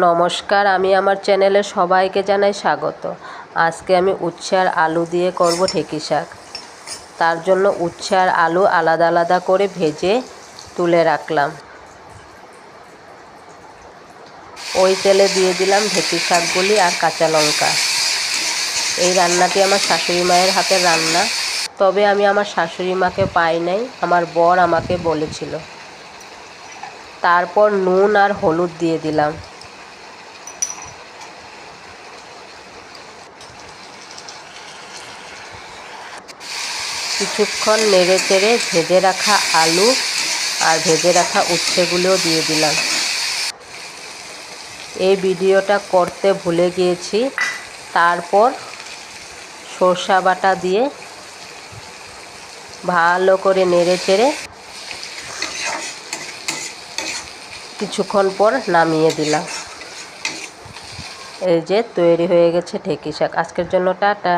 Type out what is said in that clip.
নমস্কার, আমি আমার চ্যানেলে সবাইকে জানাই স্বাগত। আজকে আমি উচ্ছে আর আলু দিয়ে করব ঢেঁকি শাক। তার জন্য উচ্ছে আর আলু আলাদা আলাদা করে ভেজে তুলে রাখলাম। ওই তেলে দিয়ে দিলাম ঢেঁকি শাকগুলি আর কাঁচা লঙ্কা। এই রান্নাটি আমার শাশুড়ি মায়ের হাতের রান্না, তবে আমি আমার শাশুড়ি মাকে পাই নাই, আমার বর আমাকে বলেছিল। তারপর নুন আর হলুদ দিয়ে দিলাম। কিছুক্ষণ নেড়ে চেড়ে ভেজে রাখা আলু আর ভেজে রাখা উচ্ছেগুলোও দিয়ে দিলাম। এই ভিডিওটা করতে ভুলে গিয়েছি। তারপর সরষা বাটা দিয়ে ভালো করে নেড়ে চেড়ে কিছুক্ষণ পর নামিয়ে দিলাম। এই যে তৈরি হয়ে গেছে ঢেঁকি শাক। আজকের জন্য টাটা।